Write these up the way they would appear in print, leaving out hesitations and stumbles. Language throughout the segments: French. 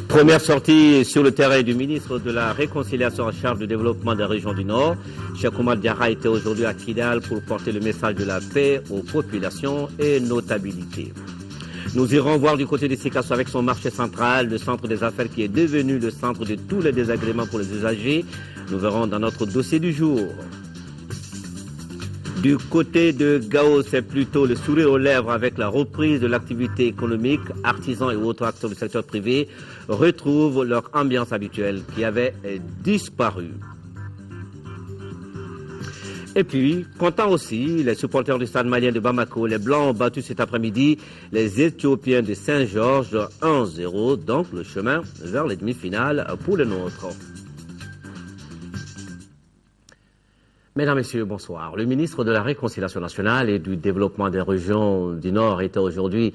Première sortie sur le terrain du ministre de la Réconciliation en charge du développement des régions du Nord. Cheikh Oumar Diarra était aujourd'hui à Kidal pour porter le message de la paix aux populations et notabilités. Nous irons voir du côté de Sikasso avec son marché central, le centre des affaires qui est devenu le centre de tous les désagréments pour les usagers. Nous verrons dans notre dossier du jour. Du côté de Gao, c'est plutôt le sourire aux lèvres avec la reprise de l'activité économique. Artisans et autres acteurs du secteur privé retrouvent leur ambiance habituelle qui avait disparu. Et puis, content aussi, les supporters du stade malien de Bamako, les Blancs ont battu cet après-midi les Éthiopiens de Saint-Georges 1-0, donc le chemin vers les demi-finales pour les nôtres. Mesdames, Messieurs, bonsoir. Le ministre de la Réconciliation nationale et du développement des régions du Nord était aujourd'hui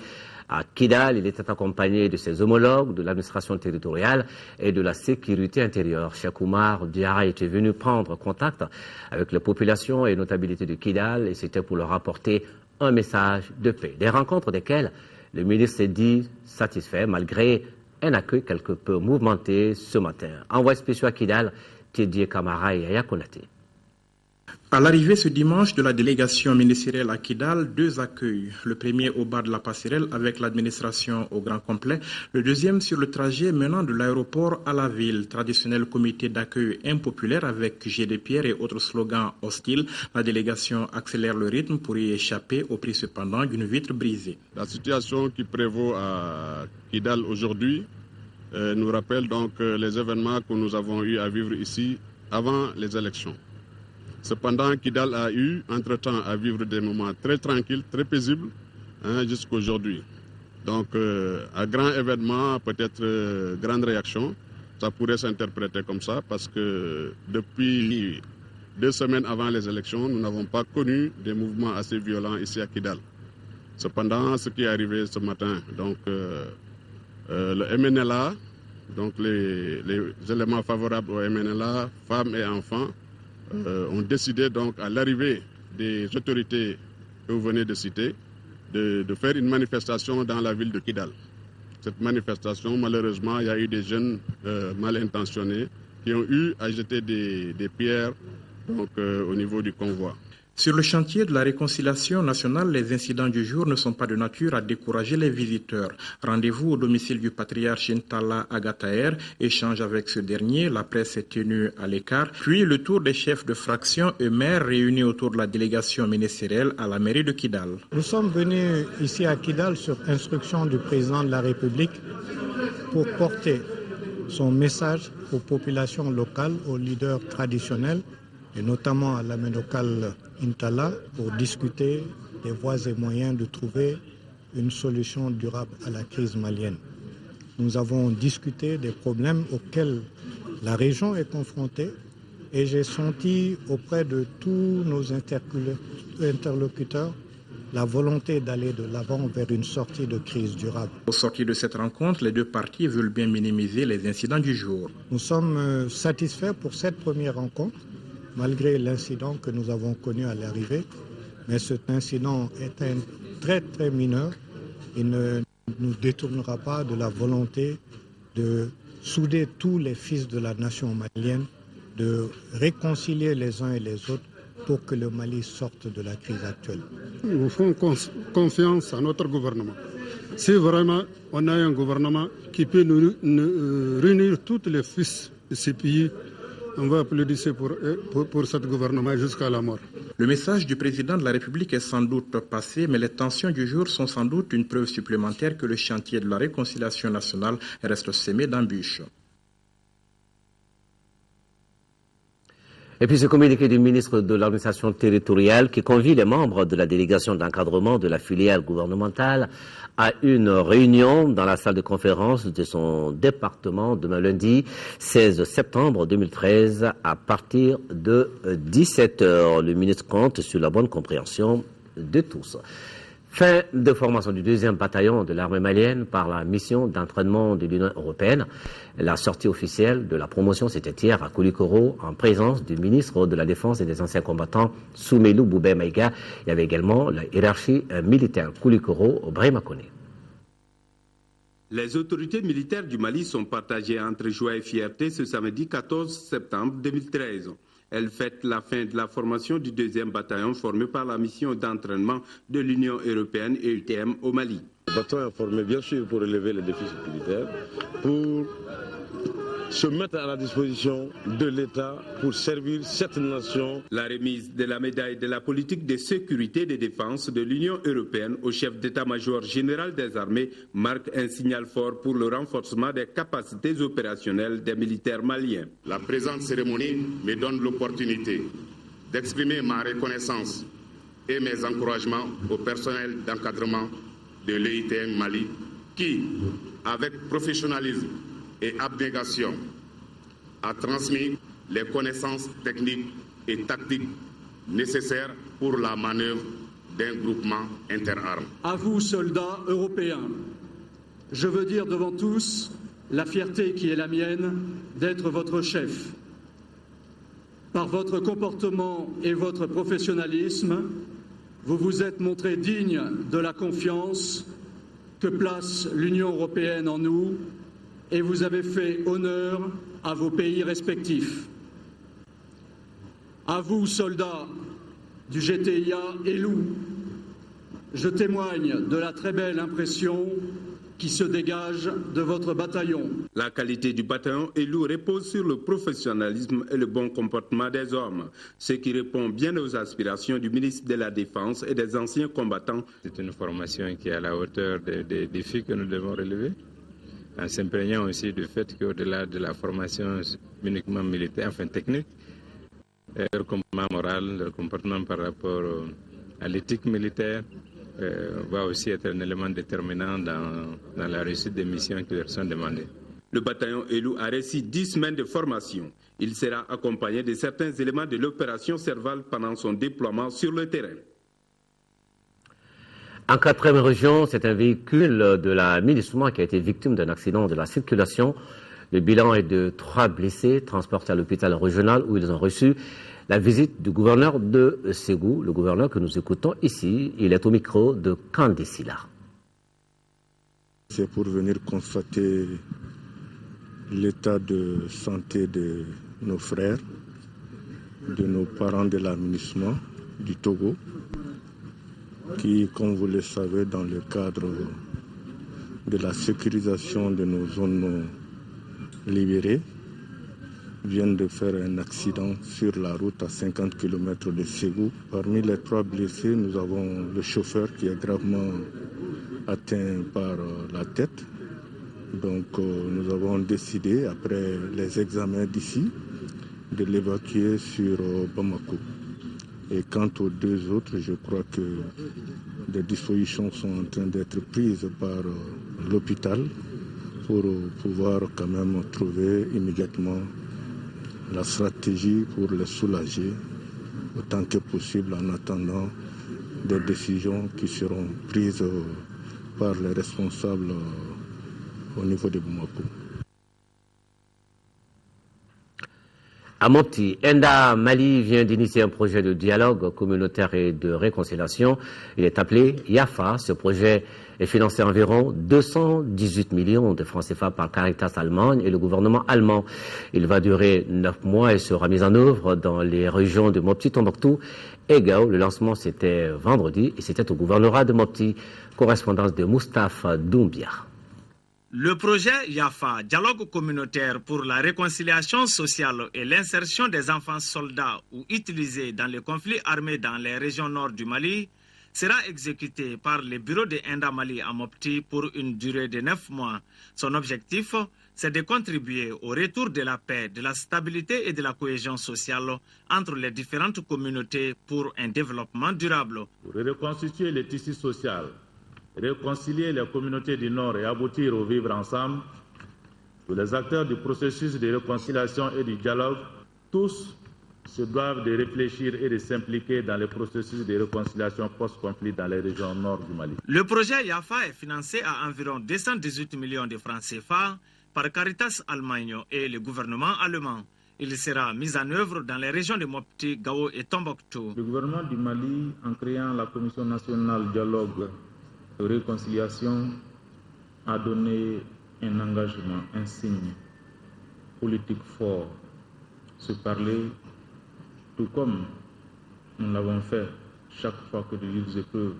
à Kidal. Il était accompagné de ses homologues de l'administration territoriale et de la sécurité intérieure. Cheikh Oumar Diarra était venu prendre contact avec les populations et notabilités de Kidal et c'était pour leur apporter un message de paix. Des rencontres desquelles le ministre s'est dit satisfait malgré un accueil quelque peu mouvementé ce matin. Envoyé spécial à Kidal, Teddy Kamara et Yaya Konaté. À l'arrivée ce dimanche de la délégation ministérielle à Kidal, deux accueils. Le premier au bas de la passerelle avec l'administration au grand complet. Le deuxième sur le trajet menant de l'aéroport à la ville. Traditionnel comité d'accueil impopulaire avec jet de pierre et autres slogans hostiles. La délégation accélère le rythme pour y échapper au prix cependant d'une vitre brisée. La situation qui prévaut à Kidal aujourd'hui nous rappelle donc les événements que nous avons eu à vivre ici avant les élections. Cependant, Kidal a eu, entre-temps, à vivre des moments très tranquilles, très paisibles, jusqu'à aujourd'hui. Donc, à grand événement, peut-être grande réaction, ça pourrait s'interpréter comme ça, parce que depuis 2 semaines avant les élections, nous n'avons pas connu des mouvements assez violents ici à Kidal. Cependant, ce qui est arrivé ce matin, donc le MNLA, donc les éléments favorables au MNLA, femmes et enfants, ont décidé donc à l'arrivée des autorités que vous venez de citer de faire une manifestation dans la ville de Kidal. Cette manifestation, malheureusement, il y a eu des jeunes mal intentionnés qui ont eu à jeter des pierres donc, au niveau du convoi. Sur le chantier de la réconciliation nationale, les incidents du jour ne sont pas de nature à décourager les visiteurs. Rendez-vous au domicile du patriarche Intala Agataer, échange avec ce dernier, la presse est tenue à l'écart, puis le tour des chefs de fraction et maires réunis autour de la délégation ministérielle à la mairie de Kidal. Nous sommes venus ici à Kidal sur instruction du président de la République pour porter son message aux populations locales, aux leaders traditionnels, et notamment à la locale Intala, pour discuter des voies et moyens de trouver une solution durable à la crise malienne. Nous avons discuté des problèmes auxquels la région est confrontée et j'ai senti auprès de tous nos interlocuteurs la volonté d'aller de l'avant vers une sortie de crise durable. Au sortir de cette rencontre, les deux parties veulent bien minimiser les incidents du jour. Nous sommes satisfaits pour cette première rencontre, malgré l'incident que nous avons connu à l'arrivée. Mais cet incident est un très très mineur. Il ne nous détournera pas de la volonté de souder tous les fils de la nation malienne, de réconcilier les uns et les autres pour que le Mali sorte de la crise actuelle. Nous faisons confiance à notre gouvernement. Si vraiment on a un gouvernement qui peut nous réunir tous les fils de ces pays, on va applaudir pour ce gouvernement jusqu'à la mort. Le message du président de la République est sans doute passé, mais les tensions du jour sont sans doute une preuve supplémentaire que le chantier de la réconciliation nationale reste semé d'embûches. Et puis ce communiqué du ministre de l'administration territoriale qui convie les membres de la délégation d'encadrement de la filière gouvernementale à une réunion dans la salle de conférence de son département demain lundi 16 septembre 2013 à partir de 17h. Le ministre compte sur la bonne compréhension de tous. Fin de formation du 2e bataillon de l'armée malienne par la mission d'entraînement de l'Union européenne. La sortie officielle de la promotion, c'était hier à Koulikoro, en présence du ministre de la Défense et des anciens combattants, Soumelou Boubé Maïga. Il y avait également la hiérarchie militaire Koulikoro, Brahima Koné. Les autorités militaires du Mali sont partagées entre joie et fierté ce samedi 14 septembre 2013. Elles fêtent la fin de la formation du 2e bataillon formé par la mission d'entraînement de l'Union européenne et UTM au Mali. Le bataillon est formé bien sûr pour relever les défis sécuritaires, pour se mettre à la disposition de l'État pour servir cette nation. La remise de la médaille de la politique de sécurité et de défense de l'Union européenne au chef d'état-major général des armées marque un signal fort pour le renforcement des capacités opérationnelles des militaires maliens. La présente cérémonie me donne l'opportunité d'exprimer ma reconnaissance et mes encouragements au personnel d'encadrement de l'EITM Mali qui, avec professionnalisme et abnégation, a transmis les connaissances techniques et tactiques nécessaires pour la manœuvre d'un groupement interarmes. À vous, soldats européens, je veux dire devant tous la fierté qui est la mienne d'être votre chef. Par votre comportement et votre professionnalisme, vous vous êtes montré digne de la confiance que place l'Union européenne en nous et vous avez fait honneur à vos pays respectifs. À vous, soldats du GTIA Elou, je témoigne de la très belle impression qui se dégage de votre bataillon. La qualité du bataillon Elou repose sur le professionnalisme et le bon comportement des hommes, ce qui répond bien aux aspirations du ministre de la Défense et des anciens combattants. C'est une formation qui est à la hauteur des défis que nous devons relever, en s'imprégnant aussi du fait qu'au-delà de la formation uniquement militaire, enfin technique, leur comportement moral, leur comportement par rapport à l'éthique militaire va aussi être un élément déterminant dans la réussite des missions qui leur sont demandées. Le bataillon Elou a reçu 10 semaines de formation. Il sera accompagné de certains éléments de l'opération Serval pendant son déploiement sur le terrain. En 4e région, c'est un véhicule de la MINUSMA qui a été victime d'un accident de la circulation. Le bilan est de 3 blessés transportés à l'hôpital régional où ils ont reçu la visite du gouverneur de Ségou, le gouverneur que nous écoutons ici. Il est au micro de Kandesila. C'est pour venir constater l'état de santé de nos frères, de nos parents de la MINUSMA du Togo, qui, comme vous le savez, dans le cadre de la sécurisation de nos zones libérées, viennent de faire un accident sur la route à 50 km de Ségou. Parmi les 3 blessés, nous avons le chauffeur qui est gravement atteint par la tête. Donc nous avons décidé, après les examens d'ici, de l'évacuer sur Bamako. Et quant aux 2 autres, je crois que des dispositions sont en train d'être prises par l'hôpital pour pouvoir quand même trouver immédiatement la stratégie pour les soulager autant que possible en attendant des décisions qui seront prises par les responsables au niveau de Bamako. À Mopti, Enda Mali vient d'initier un projet de dialogue communautaire et de réconciliation. Il est appelé YAFA. Ce projet est financé à environ 218 millions de francs CFA par Caritas Allemagne et le gouvernement allemand. Il va durer 9 mois et sera mis en œuvre dans les régions de Mopti, Tombouctou et Gao. Le lancement, c'était vendredi et c'était au gouvernorat de Mopti. Correspondance de Moustapha Doumbia. Le projet YAFA, dialogue communautaire pour la réconciliation sociale et l'insertion des enfants soldats ou utilisés dans les conflits armés dans les régions nord du Mali, sera exécuté par le bureau de Enda Mali à Mopti pour une durée de 9 mois. Son objectif, c'est de contribuer au retour de la paix, de la stabilité et de la cohésion sociale entre les différentes communautés pour un développement durable. Pour reconstituer le tissu social, réconcilier les communautés du Nord et aboutir au vivre ensemble, tous les acteurs du processus de réconciliation et du dialogue, tous se doivent de réfléchir et de s'impliquer dans le processus de réconciliation post-conflit dans les régions nord du Mali. Le projet Yafa est financé à environ 218 millions de francs CFA par Caritas Allemagne et le gouvernement allemand. Il sera mis en œuvre dans les régions de Mopti, Gao et Tombouctou. Le gouvernement du Mali, en créant la Commission nationale dialogue et réconciliation, a donné un engagement, un signe politique fort, se parler, tout comme nous l'avons fait chaque fois que de vives épreuves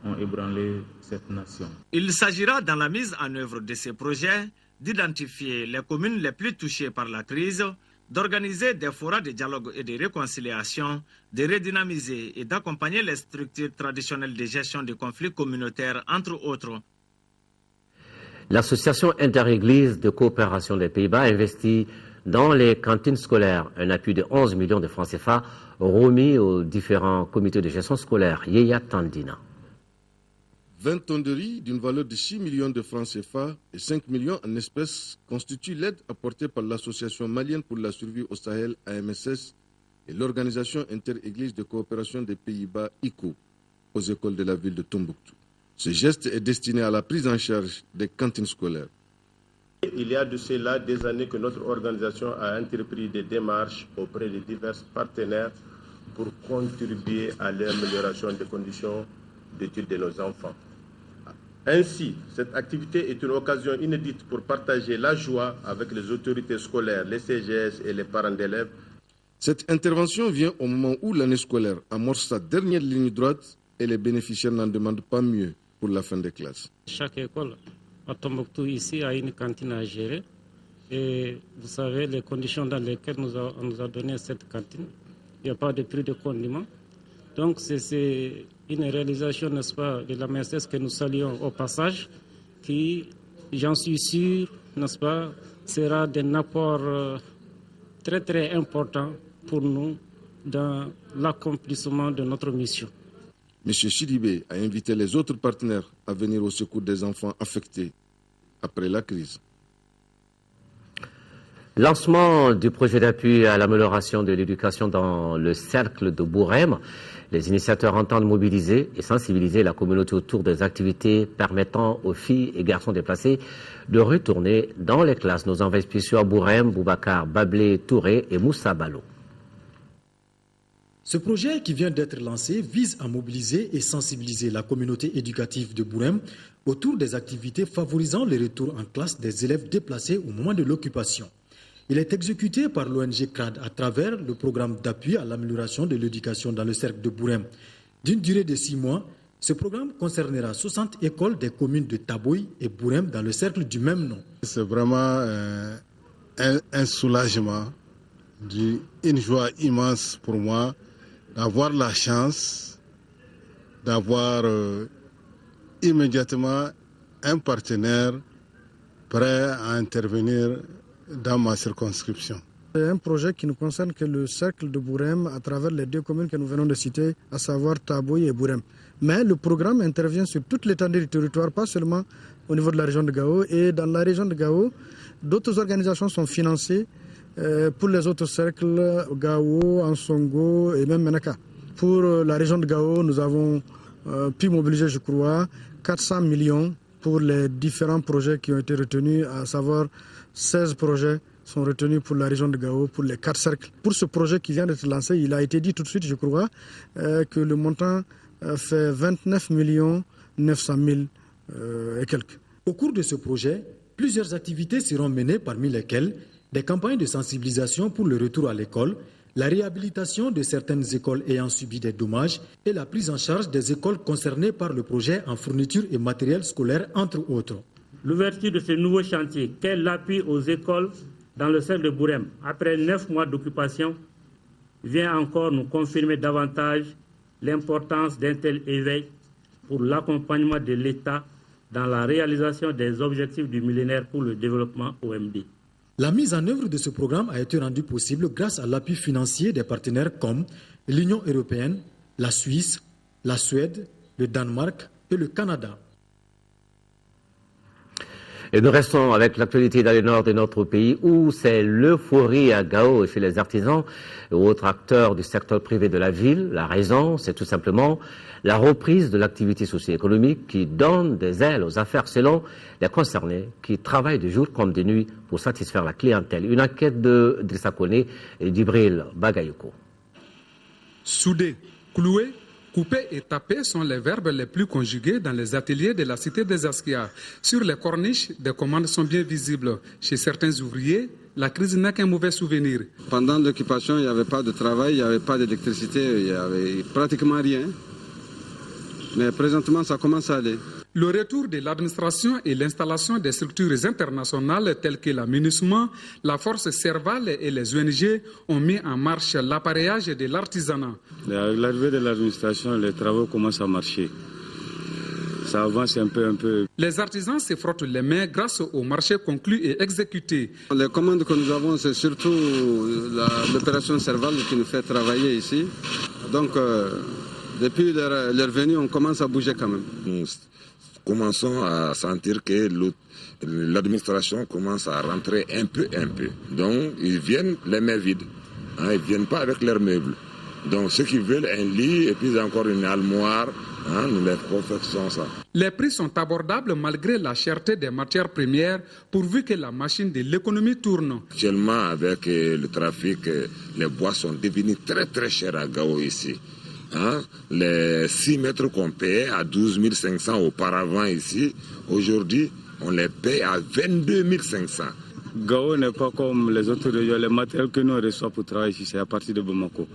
ont ébranlé cette nation. Il s'agira dans la mise en œuvre de ces projets d'identifier les communes les plus touchées par la crise, d'organiser des forats de dialogue et de réconciliation, de redynamiser et d'accompagner les structures traditionnelles de gestion des conflits communautaires, entre autres. L'Association interéglise de coopération des Pays-Bas investit dans les cantines scolaires un appui de 11 millions de francs CFA remis aux différents comités de gestion scolaire. Yeya Tandina. 20 tonnes de riz d'une valeur de 6 millions de francs CFA et 5 millions en espèces constituent l'aide apportée par l'Association malienne pour la survie au Sahel, AMSS, et l'Organisation interéglise de coopération des Pays-Bas, ICO, aux écoles de la ville de Tombouctou. Ce geste est destiné à la prise en charge des cantines scolaires. Il y a de cela des années que notre organisation a entrepris des démarches auprès de divers partenaires pour contribuer à l'amélioration des conditions d'études de nos enfants. Ainsi, cette activité est une occasion inédite pour partager la joie avec les autorités scolaires, les CGS et les parents d'élèves. Cette intervention vient au moment où l'année scolaire amorce sa dernière ligne droite et les bénéficiaires n'en demandent pas mieux pour la fin des classes. Chaque école à Tombouctou ici a une cantine à gérer et vous savez les conditions dans lesquelles on nous a donné cette cantine. Il n'y a pas de prix de condiments. Donc c'est une réalisation, n'est-ce pas, de la MSS que nous saluons au passage, qui, j'en suis sûr, n'est-ce pas, sera d'un apport très très important pour nous dans l'accomplissement de notre mission. M. Sidibé a invité les autres partenaires à venir au secours des enfants affectés après la crise. Lancement du projet d'appui à l'amélioration de l'éducation dans le cercle de Bourem. Les initiateurs entendent mobiliser et sensibiliser la communauté autour des activités permettant aux filles et garçons déplacés de retourner dans les classes. Nos envoyés spéciaux à Bourem, Boubacar Bablé Touré et Moussa Balo. Ce projet qui vient d'être lancé vise à mobiliser et sensibiliser la communauté éducative de Bourem autour des activités favorisant le retour en classe des élèves déplacés au moment de l'occupation. Il est exécuté par l'ONG CRAD à travers le programme d'appui à l'amélioration de l'éducation dans le cercle de Bourem. D'une durée de 6 mois, ce programme concernera 60 écoles des communes de Taboy et Bourem dans le cercle du même nom. C'est vraiment un soulagement, une joie immense pour moi d'avoir la chance d'avoir immédiatement un partenaire prêt à intervenir dans ma circonscription. C'est un projet qui ne concerne que le cercle de Bourem à travers les 2 communes que nous venons de citer, à savoir Taboy et Bourem. Mais le programme intervient sur toute l'étendue du territoire, pas seulement au niveau de la région de Gao. Et dans la région de Gao, d'autres organisations sont financées pour les autres cercles, Gao, Ansongo et même Menaka. Pour la région de Gao, nous avons pu mobiliser, je crois, 400 millions pour les différents projets qui ont été retenus, à savoir 16 projets sont retenus pour la région de Gao, pour les 4 cercles. Pour ce projet qui vient d'être lancé, il a été dit tout de suite, je crois, que le montant fait 29 900 000 et quelques. Au cours de ce projet, plusieurs activités seront menées, parmi lesquelles des campagnes de sensibilisation pour le retour à l'école, la réhabilitation de certaines écoles ayant subi des dommages et la prise en charge des écoles concernées par le projet en fourniture et matériel scolaire, entre autres. L'ouverture de ce nouveau chantier, qu'est l'appui aux écoles dans le cercle de Bourem, après 9 mois d'occupation, vient encore nous confirmer davantage l'importance d'un tel éveil pour l'accompagnement de l'État dans la réalisation des objectifs du millénaire pour le développement OMD. La mise en œuvre de ce programme a été rendue possible grâce à l'appui financier des partenaires comme l'Union européenne, la Suisse, la Suède, le Danemark et le Canada. Et nous restons avec l'actualité dans le nord de notre pays où c'est l'euphorie à Gao chez les artisans et autres acteurs du secteur privé de la ville. La raison, c'est tout simplement la reprise de l'activité socio-économique qui donne des ailes aux affaires selon les concernés qui travaillent de jour comme de nuit pour satisfaire la clientèle. Une enquête de Drissa Kone et d'Ibril Bagayoko. Soudé, cloué, couper et taper sont les verbes les plus conjugués dans les ateliers de la cité des Askia. Sur les corniches, des commandes sont bien visibles. Chez certains ouvriers, la crise n'a qu'un mauvais souvenir. Pendant l'occupation, il n'y avait pas de travail, il n'y avait pas d'électricité, il n'y avait pratiquement rien. Mais présentement, ça commence à aller. Le retour de l'administration et l'installation des structures internationales telles que la MINUSMA, la force Serval et les ONG ont mis en marche l'appareillage de l'artisanat. Avec l'arrivée de l'administration, les travaux commencent à marcher. Ça avance un peu. Les artisans se frottent les mains grâce au marché conclu et exécuté. Les commandes que nous avons, c'est surtout l'opération Serval qui nous fait travailler ici. Donc, depuis leur venue, on commence à bouger quand même. Nous commençons à sentir que l'administration commence à rentrer un peu. Donc, ils viennent les mains vides. Ils ne viennent pas avec leurs meubles. Donc, ceux qui veulent un lit et puis encore une armoire, nous les confectionnons ça. Les prix sont abordables malgré la cherté des matières premières, pourvu que la machine de l'économie tourne. Actuellement, avec le trafic, les bois sont devenus très chers à Gao ici. Les 6 mètres qu'on payait à 12 500 auparavant ici, aujourd'hui, on les paye à 22 500. Gao n'est pas comme les autres régions. Les matériels que nous reçoivons pour travailler ici, c'est à partir de Bamako.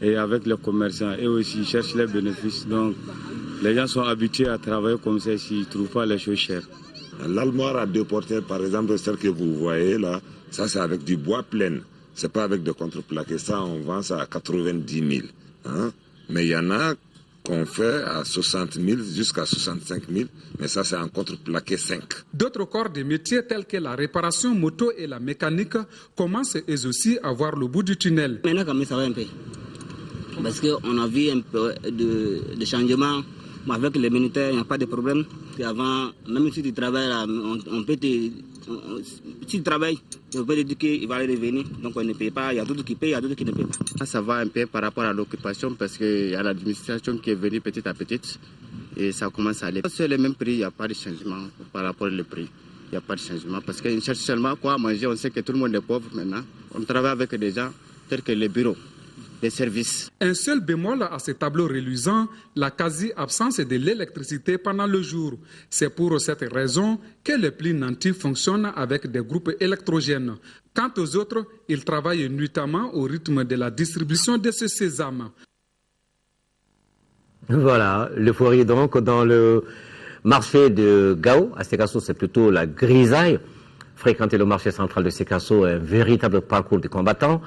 Et avec les commerçants, eux aussi, ils cherchent les bénéfices. Donc, les gens sont habitués à travailler comme ça s'ils ne trouvent pas les choses chères. L'almoire à 2 porteurs, par exemple, celle que vous voyez là, ça c'est avec du bois plein. C'est pas avec de contreplaqué. Ça, on vend ça à 90 000. Mais il y en a qu'on fait à 60 000 jusqu'à 65 000, mais ça c'est en contreplaqué 5. D'autres corps de métiers tels que la réparation moto et la mécanique commencent eux aussi à voir le bout du tunnel. Maintenant, comme ça va un peu, parce qu'on a vu un peu de changement. Avec les militaires, il n'y a pas de problème. Et avant, même si tu travailles là, on peut te... Si tu travailles, on peut te dire qu'il va aller revenir. Donc on ne paye pas. Il y a d'autres qui payent, il y a d'autres qui ne payent pas. Ça va un peu par rapport à l'occupation parce qu'il y a l'administration qui est venue petit à petit et ça commence à aller. C'est le même prix, il n'y a pas de changement par rapport au prix. Il n'y a pas de changement parce qu'on cherche seulement quoi à manger. On sait que tout le monde est pauvre maintenant. On travaille avec des gens tels que les bureaux. Des services. Un seul bémol à ces tableaux reluisants, la quasi-absence de l'électricité pendant le jour. C'est pour cette raison que les plus nantis fonctionnent avec des groupes électrogènes. Quant aux autres, ils travaillent nuitamment au rythme de la distribution de ce sésame. Voilà, l'euphorie donc dans le marché de Gao. À Sekasso, c'est plutôt la grisaille. Fréquenter le marché central de Sekasso est un véritable parcours de combattants.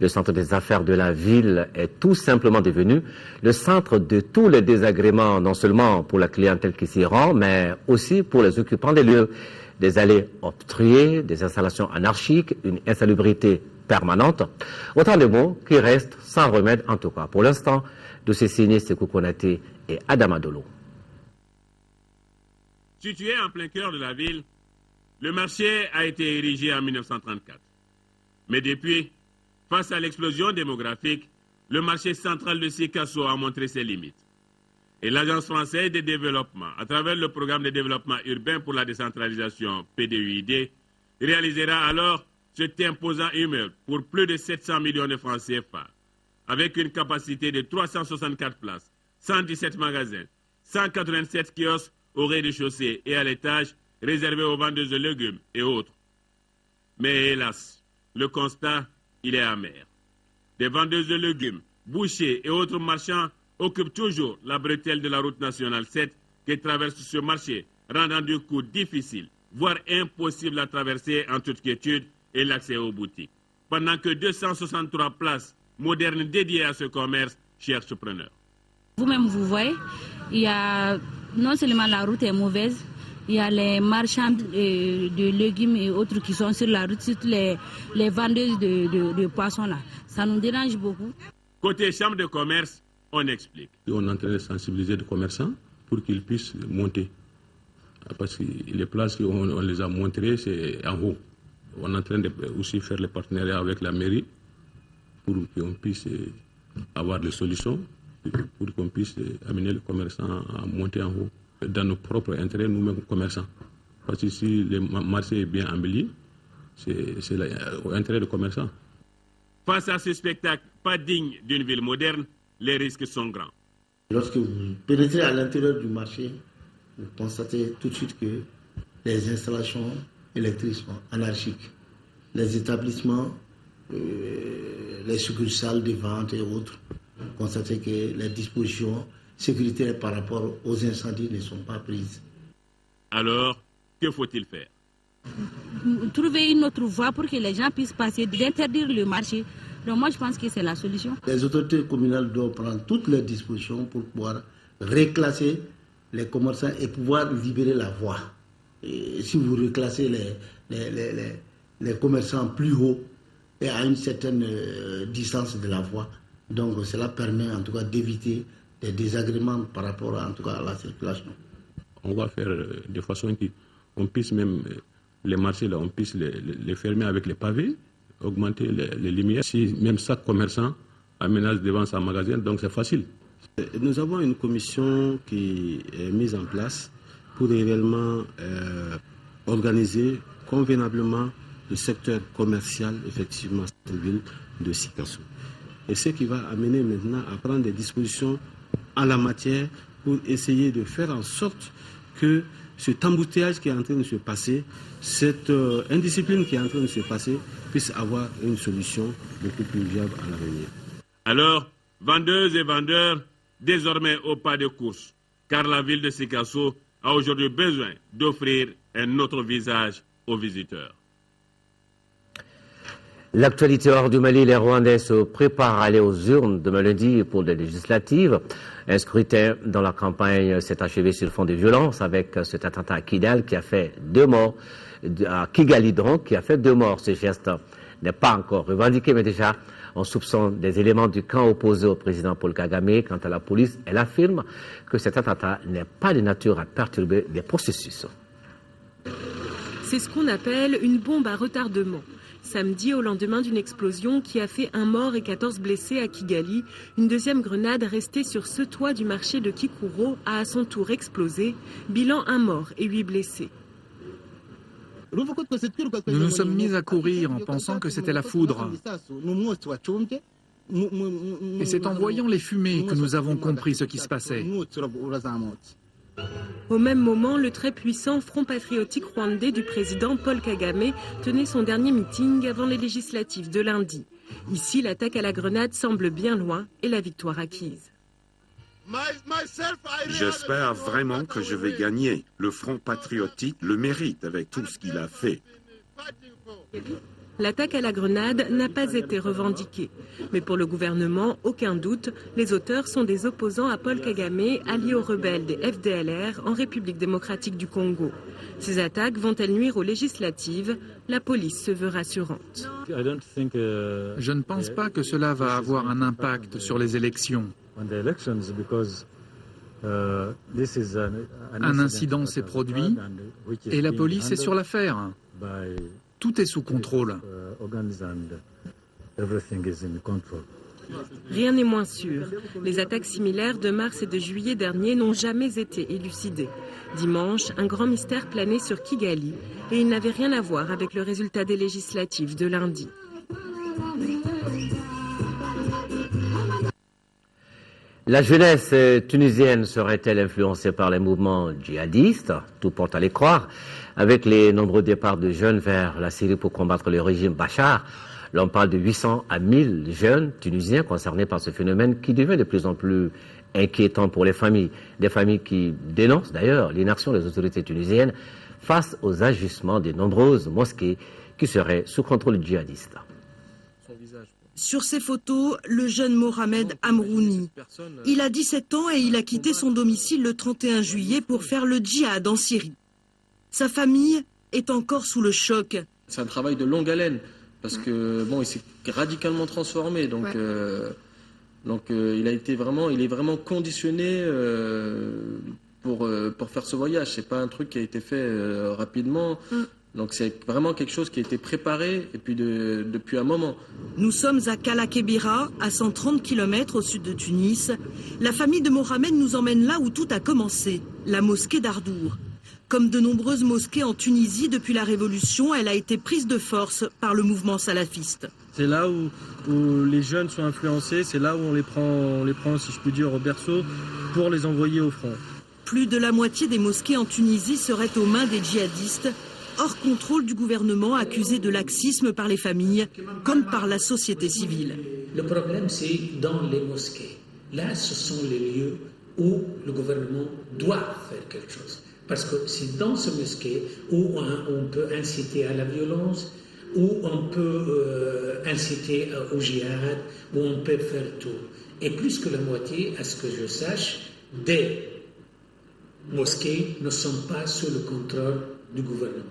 Le centre des affaires de la ville est tout simplement devenu le centre de tous les désagréments, non seulement pour la clientèle qui s'y rend, mais aussi pour les occupants des lieux. Des allées obstruées, des installations anarchiques, une insalubrité permanente. Autant de mots qui restent sans remède en tout cas. Pour l'instant, de ces signes, Sekou Konaté et Adama Dolo. Situé en plein cœur de la ville, le marché a été érigé en 1934. Mais depuis, face à l'explosion démographique, le marché central de Sekasso a montré ses limites. Et l'Agence française de développement, à travers le programme de développement urbain pour la décentralisation PDUID, réalisera alors cet imposant immeuble pour plus de 700 millions de francs CFA, avec une capacité de 364 places, 117 magasins, 187 kiosques au rez-de-chaussée et à l'étage réservés aux vendeuses de légumes et autres. Mais hélas, le constat, il est amer. Des vendeuses de légumes, bouchers et autres marchands occupent toujours la bretelle de la route nationale 7 qui traverse ce marché, rendant du coup difficile, voire impossible à traverser en toute quiétude et l'accès aux boutiques. Pendant que 263 places modernes dédiées à ce commerce cherchent preneurs. Vous-même, vous voyez, il y a non seulement la route est mauvaise, il y a les marchands de légumes et autres qui sont sur la route, surtout les vendeuses de poissons là. Ça nous dérange beaucoup. Côté chambre de commerce, on explique. On est en train de sensibiliser les commerçants pour qu'ils puissent monter parce que les places on les a montrées, c'est en haut. On est en train de aussi faire les partenariats avec la mairie pour qu'on puisse avoir des solutions, pour qu'on puisse amener les commerçants à monter en haut, dans nos propres intérêts, nous-mêmes commerçants. Parce que si le marché est bien embelli, c'est l'intérêt des commerçants. Face à ce spectacle pas digne d'une ville moderne, les risques sont grands. Lorsque vous pénétrez à l'intérieur du marché, vous constatez tout de suite que les installations électriques sont anarchiques. Les établissements, les succursales de vente et autres, vous constatez que les dispositions sécuritaires par rapport aux incendies ne sont pas prises. Alors, que faut-il faire? Trouver une autre voie pour que les gens puissent passer, d'interdire le marché. Donc moi je pense que c'est la solution. Les autorités communales doivent prendre toutes les dispositions pour pouvoir reclasser les commerçants et pouvoir libérer la voie. Et si vous reclassez les commerçants plus haut et à une certaine distance de la voie, donc cela permet en tout cas d'éviter des désagréments par rapport en tout cas à la circulation. On va faire de façon qu'on puisse même les marchés là, on puisse les fermer avec les pavés, augmenter les lumières. Si même chaque commerçant aménage devant son magasin, donc c'est facile. Nous avons une commission qui est mise en place pour réellement organiser convenablement le secteur commercial, effectivement, de la ville de Sikasso. Et ce qui va amener maintenant à prendre des dispositions en la matière pour essayer de faire en sorte que cet embouteillage qui est en train de se passer, cette indiscipline qui est en train de se passer, puisse avoir une solution beaucoup plus viable à l'avenir. Alors, vendeuses et vendeurs, désormais au pas de course, car la ville de Sikasso a aujourd'hui besoin d'offrir un autre visage aux visiteurs. L'actualité hors du Mali, les Rwandais se préparent à aller aux urnes demain lundi pour les législatives. Un scrutin dans la campagne s'est achevé sur le fond de violence avec cet attentat à Kidal qui a fait 2 morts, à Kigali donc, qui a fait 2 morts. Ce geste n'est pas encore revendiqué, mais déjà on soupçonne des éléments du camp opposé au président Paul Kagame. Quant à la police, elle affirme que cet attentat n'est pas de nature à perturber les processus. C'est ce qu'on appelle une bombe à retardement. Samedi, au lendemain d'une explosion qui a fait 1 mort et 14 blessés à Kigali, une deuxième grenade restée sur ce toit du marché de Kikuro a à son tour explosé. Bilan 1 mort et 8 blessés. Nous nous sommes mis à courir en pensant que c'était la foudre. Et c'est en voyant les fumées que nous avons compris ce qui se passait. Au même moment, le très puissant Front patriotique rwandais du président Paul Kagame tenait son dernier meeting avant les législatives de lundi. Ici, l'attaque à la grenade semble bien loin et la victoire acquise. J'espère vraiment que je vais gagner. Le Front patriotique le mérite avec tout ce qu'il a fait. L'attaque à la grenade n'a pas été revendiquée. Mais pour le gouvernement, aucun doute, les auteurs sont des opposants à Paul Kagame, alliés aux rebelles des FDLR en République démocratique du Congo. Ces attaques vont-elles nuire aux législatives? La police se veut rassurante. Je ne pense pas que cela va avoir un impact sur les élections. Un incident s'est produit et la police est sur l'affaire. Tout est sous contrôle. Rien n'est moins sûr. Les attaques similaires de mars et de juillet dernier n'ont jamais été élucidées. Dimanche, un grand mystère planait sur Kigali et il n'avait rien à voir avec le résultat des législatives de lundi. La jeunesse tunisienne serait-elle influencée par les mouvements djihadistes? Tout porte à les croire. Avec les nombreux départs de jeunes vers la Syrie pour combattre le régime Bachar, l'on parle de 800 à 1000 jeunes tunisiens concernés par ce phénomène qui devient de plus en plus inquiétant pour les familles. Des familles qui dénoncent d'ailleurs l'inaction des autorités tunisiennes face aux agissements des nombreuses mosquées qui seraient sous contrôle djihadiste. Sur ces photos, le jeune Mohamed Amrouni. Il a 17 ans et il a quitté son domicile le 31 juillet pour faire le djihad en Syrie. Sa famille est encore sous le choc. C'est un travail de longue haleine parce que bon, il s'est radicalement transformé. Donc, il est vraiment conditionné pour faire ce voyage. C'est pas un truc qui a été fait rapidement. Donc c'est vraiment quelque chose qui a été préparé et puis depuis un moment. Nous sommes à Kala Kebira, à 130 km au sud de Tunis. La famille de Mohamed nous emmène là où tout a commencé, la mosquée d'Ardour. Comme de nombreuses mosquées en Tunisie depuis la Révolution, elle a été prise de force par le mouvement salafiste. C'est là où les jeunes sont influencés, c'est là où on les prend, si je puis dire, au berceau pour les envoyer au front. Plus de la moitié des mosquées en Tunisie seraient aux mains des djihadistes, hors contrôle du gouvernement, accusé de laxisme par les familles comme par la société civile. Le problème, c'est dans les mosquées. Là, ce sont les lieux où le gouvernement doit faire quelque chose. Parce que c'est dans ce mosquée où on peut inciter à la violence, où on peut inciter au djihad, où on peut faire tout. Et plus que la moitié, à ce que je sache, des mosquées ne sont pas sous le contrôle du gouvernement.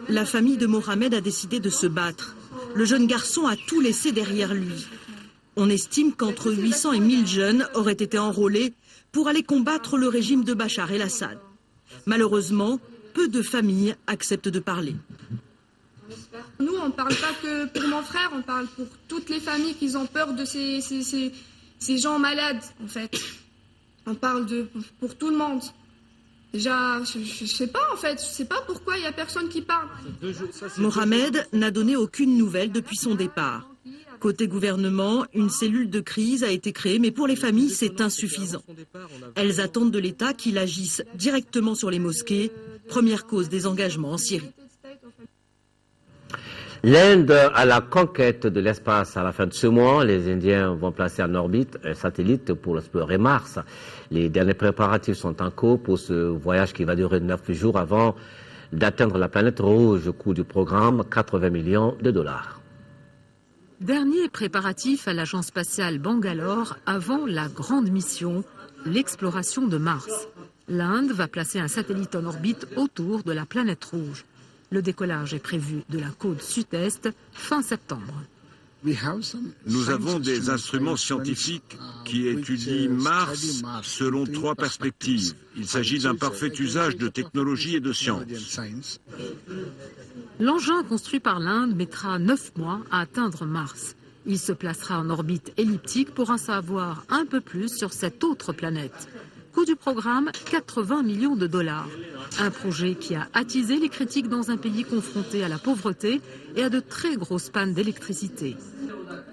La famille de Mohamed a décidé de se battre. Le jeune garçon a tout laissé derrière lui. On estime qu'entre 800 et 1000 jeunes auraient été enrôlés pour aller combattre le régime de Bachar el-Assad. Malheureusement, peu de familles acceptent de parler. Nous, on ne parle pas que pour mon frère, on parle pour toutes les familles qui ont peur de ces gens malades, en fait. On parle pour tout le monde. Déjà, je sais pas, en fait, je sais pas pourquoi il n'y a personne qui parle. Mohamed n'a donné aucune nouvelle depuis son départ. Côté gouvernement, une cellule de crise a été créée, mais pour les familles, c'est insuffisant. Elles attendent de l'État qu'il agisse directement sur les mosquées, première cause des engagements en Syrie. L'Inde à la conquête de l'espace à la fin de ce mois. Les Indiens vont placer en orbite un satellite pour explorer Mars. Les derniers préparatifs sont en cours pour ce voyage qui va durer 9 jours avant d'atteindre la planète rouge. Coût du programme, 80 millions de dollars. Dernier préparatif à l'agence spatiale Bangalore avant la grande mission, l'exploration de Mars. L'Inde va placer un satellite en orbite autour de la planète rouge. Le décollage est prévu de la côte sud-est fin septembre. Nous avons des instruments scientifiques qui étudient Mars selon 3 perspectives. Il s'agit d'un parfait usage de technologie et de science. L'engin construit par l'Inde mettra 9 mois à atteindre Mars. Il se placera en orbite elliptique pour en savoir un peu plus sur cette autre planète. Coût du programme, 80 millions de dollars. Un projet qui a attisé les critiques dans un pays confronté à la pauvreté et à de très grosses pannes d'électricité.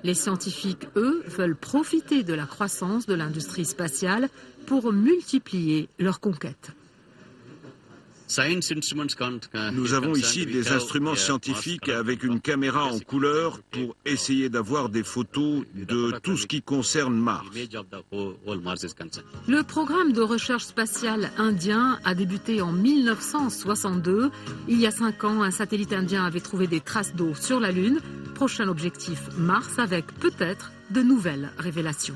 Les scientifiques, eux, veulent profiter de la croissance de l'industrie spatiale pour multiplier leurs conquêtes. Nous avons ici des instruments scientifiques avec une caméra en couleur pour essayer d'avoir des photos de tout ce qui concerne Mars. Le programme de recherche spatiale indien a débuté en 1962. Il y a 5 ans, un satellite indien avait trouvé des traces d'eau sur la Lune. Prochain objectif, Mars, avec peut-être de nouvelles révélations.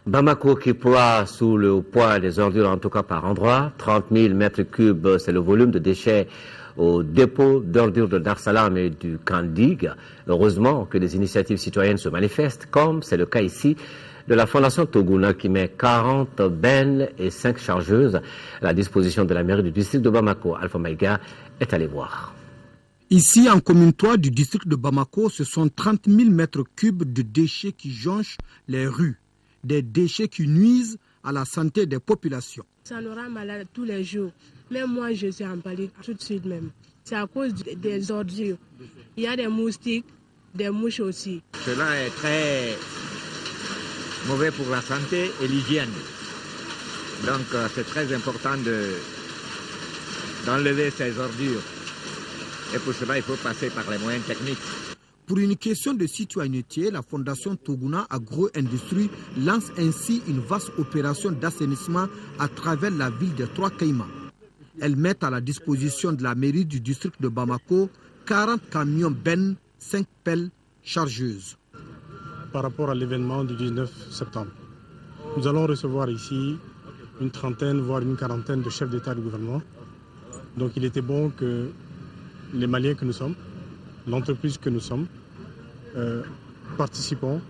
Bamako qui ploie sous le poids des ordures, en tout cas par endroits. 30 000 mètres cubes, c'est le volume de déchets au dépôt d'ordures de Dar Salam et du Kandig. Heureusement que des initiatives citoyennes se manifestent, comme c'est le cas ici de la Fondation Toguna qui met 40 bennes et 5 chargeuses à la disposition de la mairie du district de Bamako. Alpha Maïga est allé voir. Ici, en commune 3 du district de Bamako, ce sont 30 000 mètres cubes de déchets qui jonchent les rues. Des déchets qui nuisent à la santé des populations. Ça nous rend malade tous les jours. Même moi, je suis emballée tout de suite même. C'est à cause des ordures. Il y a des moustiques, des mouches aussi. Cela est très mauvais pour la santé et l'hygiène. Donc c'est très important d'enlever ces ordures. Et pour cela, il faut passer par les moyens techniques. Pour une question de citoyenneté, la Fondation Toguna Agro-Industrie lance ainsi une vaste opération d'assainissement à travers la ville des Trois Caïmans. Elle met à la disposition de la mairie du district de Bamako 40 camions bennes, 5 pelles chargeuses. Par rapport à l'événement du 19 septembre, nous allons recevoir ici une trentaine, voire une quarantaine de chefs d'État et de gouvernement. Donc il était bon que les Maliens que nous sommes, l'entreprise que nous sommes, participons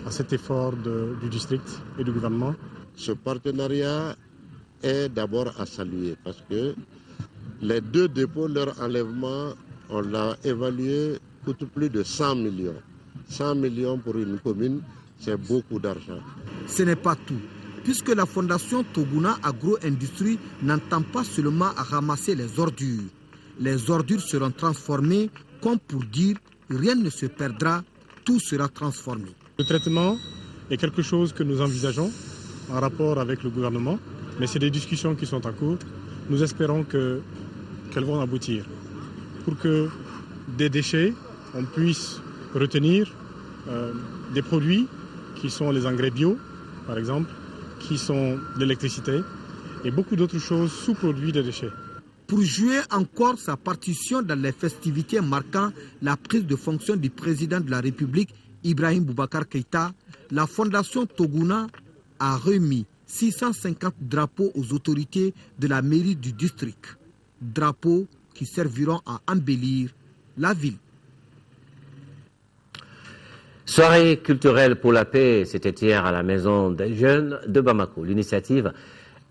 à cet effort du district et du gouvernement Ce partenariat est d'abord à saluer parce que les deux dépôts, leur enlèvement, on l'a évalué, coûte plus de 100 millions. 100 millions pour une commune, c'est beaucoup d'argent. Ce n'est pas tout, puisque la fondation Toguna Agro-Industrie n'entend pas seulement à ramasser les ordures. Les ordures seront transformées, comme pour dire, rien ne se perdra, tout sera transformé. Le traitement est quelque chose que nous envisageons en rapport avec le gouvernement, mais c'est des discussions qui sont en cours. Nous espérons qu'elles vont aboutir pour que des déchets, on puisse retenir des produits qui sont les engrais bio, par exemple, qui sont l'électricité et beaucoup d'autres choses sous-produits des déchets. Pour jouer encore sa partition dans les festivités marquant la prise de fonction du président de la République, Ibrahim Boubacar Keïta, la fondation Toguna a remis 650 drapeaux aux autorités de la mairie du district. Drapeaux qui serviront à embellir la ville. Soirée culturelle pour la paix, c'était hier à la Maison des Jeunes de Bamako. L'initiative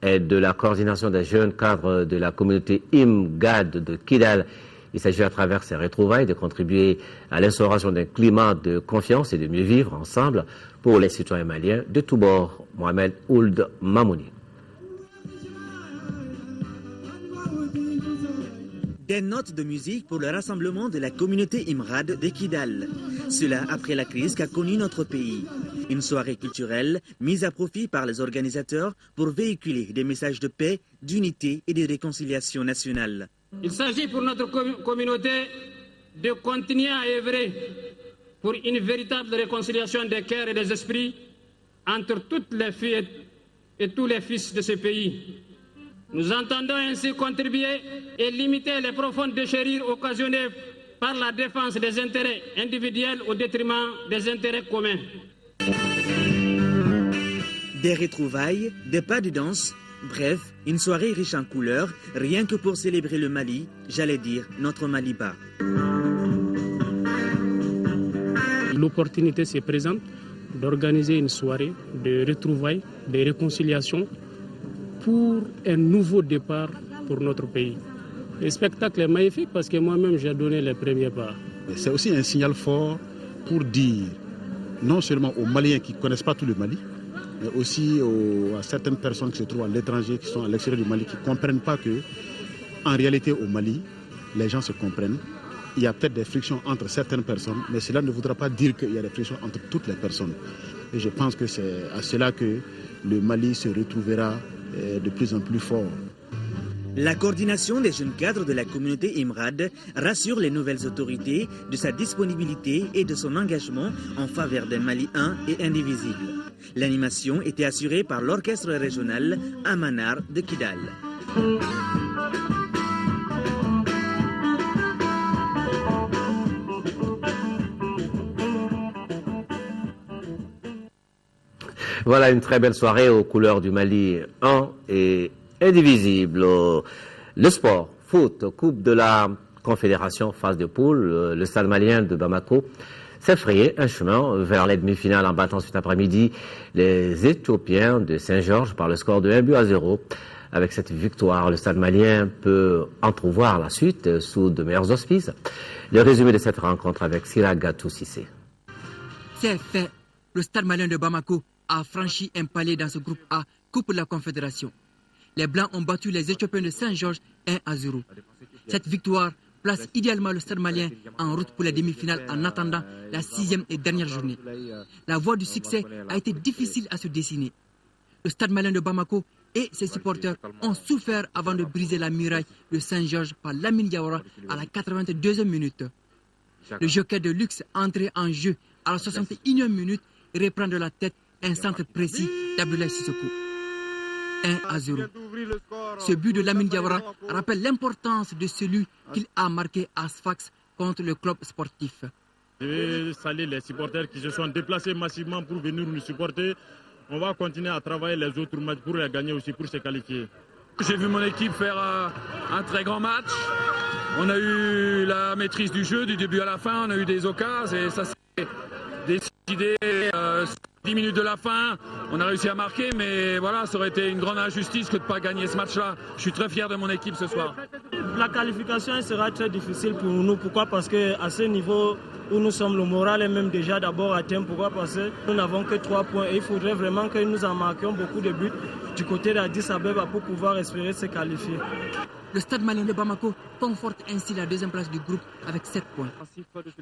est de la coordination des jeunes cadres de la communauté IMGAD de Kidal. Il s'agit à travers ces retrouvailles de contribuer à l'instauration d'un climat de confiance et de mieux vivre ensemble pour les citoyens maliens de tous bords. Mohamed Ould Mamouni. Des notes de musique pour le rassemblement de la communauté Imrad de Kidal. Cela après la crise qu'a connue notre pays. Une soirée culturelle mise à profit par les organisateurs pour véhiculer des messages de paix, d'unité et de réconciliation nationale. Il s'agit pour notre communauté de continuer à œuvrer pour une véritable réconciliation des cœurs et des esprits entre toutes les filles et tous les fils de ce pays. Nous entendons ainsi contribuer et limiter les profondes déchirures occasionnées par la défense des intérêts individuels au détriment des intérêts communs. Des retrouvailles, des pas de danse, bref, une soirée riche en couleurs, rien que pour célébrer le Mali, j'allais dire notre Maliba. L'opportunité se présente d'organiser une soirée de retrouvailles, de réconciliation pour un nouveau départ pour notre pays. Le spectacle est magnifique parce que moi-même j'ai donné les premiers pas. C'est aussi un signal fort pour dire non seulement aux Maliens qui ne connaissent pas tout le Mali, mais aussi à certaines personnes qui se trouvent à l'étranger, qui sont à l'extérieur du Mali, qui ne comprennent pas que, en réalité au Mali, les gens se comprennent. Il y a peut-être des frictions entre certaines personnes, mais cela ne voudra pas dire qu'il y a des frictions entre toutes les personnes. Et je pense que c'est à cela que le Mali se retrouvera de plus en plus fort. La coordination des jeunes cadres de la communauté Imrad rassure les nouvelles autorités de sa disponibilité et de son engagement en faveur d'un Mali un et indivisible. L'animation était assurée par l'orchestre régional Amanar de Kidal. Voilà une très belle soirée aux couleurs du Mali 1 et indivisible. Le sport, foot, coupe de la Confédération phase de poule, le stade malien de Bamako s'est frayé un chemin vers les demi-finales en battant cet après-midi les Éthiopiens de Saint-Georges par le score de 1-0. Avec cette victoire, le stade malien peut entrevoir la suite sous de meilleurs auspices. Le résumé de cette rencontre avec Siragatou Sissé. C'est fait. Le stade malien de Bamako a franchi un palier dans ce groupe A, Coupe de la Confédération. Les Blancs ont battu les Éthiopiens de Saint-Georges 1-0. Cette victoire place idéalement le stade malien en route pour les demi-finales en attendant la 6e et dernière journée. La voie du succès a été difficile à se dessiner. Le stade malien de Bamako et ses supporters ont souffert avant de briser la muraille de Saint-Georges par Lamine Diawara à la 82e minute. Le joker de luxe entré en jeu à la 61e minute et reprend de la tête un centre précis d'Abdoulaye Sissoko. 1-0. Ce but de Lamine Diawara rappelle l'importance de celui qu'il a marqué à Sfax contre le club sportif. Je vais saluer les supporters qui se sont déplacés massivement pour venir nous supporter. On va continuer à travailler les autres matchs pour les gagner aussi, pour se qualifier. J'ai vu mon équipe faire un très grand match. On a eu la maîtrise du jeu du début à la fin, on a eu des occasions et ça s'est décidé 10 minutes de la fin, on a réussi à marquer, mais voilà, ça aurait été une grande injustice que de ne pas gagner ce match-là. Je suis très fier de mon équipe ce soir. La qualification sera très difficile pour nous. Pourquoi? Parce qu'à ce niveau où nous sommes, le moral est même déjà d'abord atteint. Pourquoi? Parce que nous n'avons que 3 points et il faudrait vraiment que nous en marquions beaucoup de buts du côté d'Addis Abeba pour pouvoir espérer se qualifier. Le stade malien de Bamako conforte ainsi la deuxième place du groupe avec 7 points.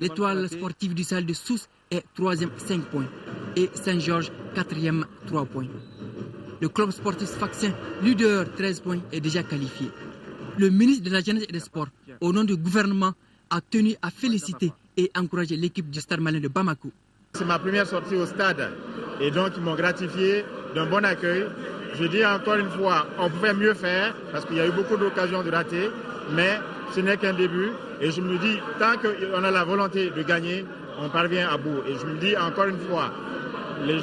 L'étoile sportive du Sahel de Sousse est 3e, 5 points. Et Saint-Georges, 4e, 3 points. Le club sportif Sfaxien, leader, 13 points, est déjà qualifié. Le ministre de la Jeunesse et des Sports, au nom du gouvernement, a tenu à féliciter et encourager l'équipe du stade malien de Bamako. C'est ma première sortie au stade et donc ils m'ont gratifié d'un bon accueil. Je dis encore une fois, on pouvait mieux faire parce qu'il y a eu beaucoup d'occasions de rater, mais ce n'est qu'un début. Et je me dis, tant qu'on a la volonté de gagner, on parvient à bout. Et je me dis encore une fois, les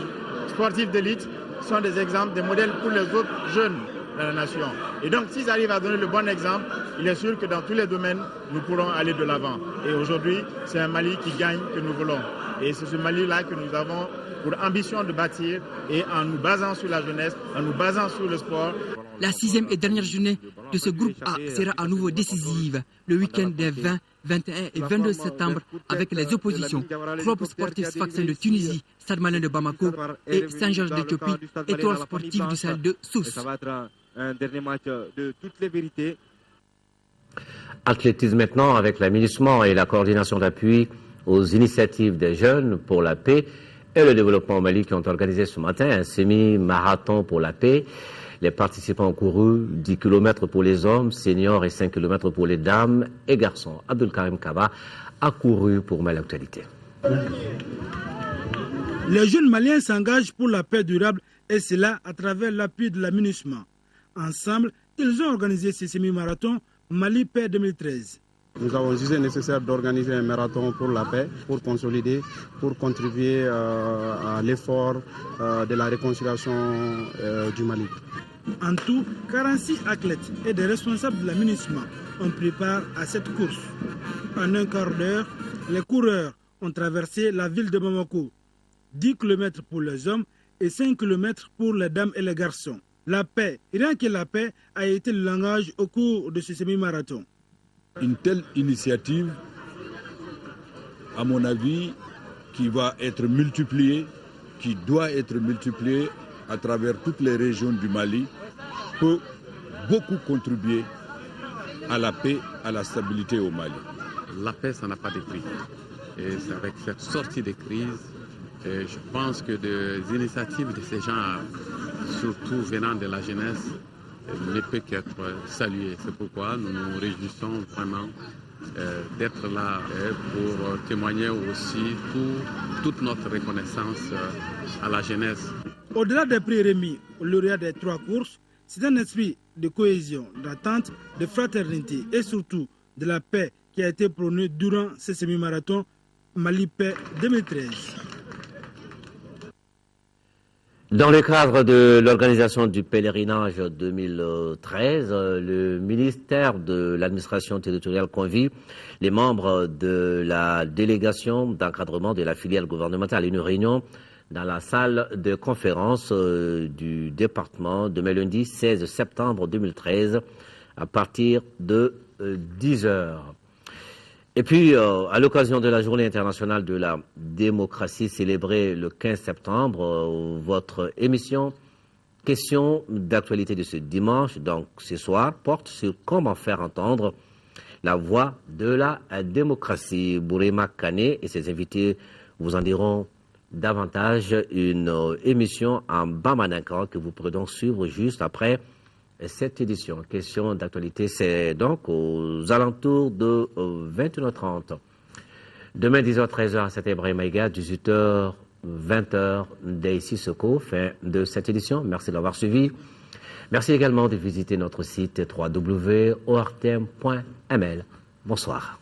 sportifs d'élite sont des exemples, des modèles pour les autres jeunes de la nation. Et donc, s'ils arrivent à donner le bon exemple, il est sûr que dans tous les domaines, nous pourrons aller de l'avant. Et aujourd'hui, c'est un Mali qui gagne que nous voulons. Et c'est ce Mali-là que nous avons pour ambition de bâtir, et en nous basant sur la jeunesse, en nous basant sur le sport. La 6e et dernière journée de ce groupe A sera à nouveau décisive le week-end des 20, 21 et 22 septembre avec les oppositions Club sportif Sfaxien de Tunisie, Stade malien de Bamako et Saint-Georges d'Éthiopie, Étoile sportive du Sahel de Sousse. Ça va être un dernier match de toutes les vérités. Athlétisme maintenant avec l'aménagement et la coordination d'appui aux initiatives des jeunes pour la paix et le développement au Mali qui ont organisé ce matin un semi-marathon pour la paix. Les participants ont couru 10 km pour les hommes, seniors et 5 km pour les dames et garçons. Abdul Karim Kaba a couru pour Mali Actualité. Les jeunes Maliens s'engagent pour la paix durable et cela à travers l'appui de l'aménagement. Ensemble, ils ont organisé ce semi-marathon Mali Paix 2013. Nous avons jugé nécessaire d'organiser un marathon pour la paix, pour consolider, pour contribuer à l'effort de la réconciliation du Mali. En tout, 46 athlètes et des responsables de l'aménagement ont pris part à cette course. En un quart d'heure, les coureurs ont traversé la ville de Bamako. 10 km pour les hommes et 5 km pour les dames et les garçons. La paix, rien que la paix, a été le langage au cours de ce semi-marathon. Une telle initiative, à mon avis, qui va être multipliée, qui doit être multipliée à travers toutes les régions du Mali, peut beaucoup contribuer à la paix, à la stabilité au Mali. La paix, ça n'a pas de prix. Et c'est avec cette sortie de crise, je pense que des initiatives de ces gens, surtout venant de la jeunesse, ne peut qu'être salué. C'est pourquoi nous nous réjouissons vraiment d'être là pour témoigner aussi toute notre reconnaissance à la jeunesse. Au-delà des prix remis au lauréat des 3 courses, c'est un esprit de cohésion, d'attente, de fraternité et surtout de la paix qui a été prôné durant ce semi-marathon Mali Paix 2013. Dans le cadre de l'organisation du pèlerinage 2013, le ministère de l'administration territoriale convie les membres de la délégation d'encadrement de la filiale gouvernementale à une réunion dans la salle de conférence du département demain lundi 16 septembre 2013 à partir de 10 heures. Et puis, à l'occasion de la Journée internationale de la démocratie célébrée le 15 septembre, votre émission Question d'actualité de ce dimanche, donc ce soir, porte sur comment faire entendre la voix de la démocratie. Bourema Kane et ses invités vous en diront davantage, une émission en Bamaninka que vous pourrez donc suivre juste après cette édition. Question d'actualité, c'est donc aux alentours de 21h30. Demain, 10h-13h, c'était Ibrahim Maïga, 18h, 20h, Daisy Soko, fin de cette édition. Merci d'avoir suivi. Merci également de visiter notre site www.ortm.ml. Bonsoir.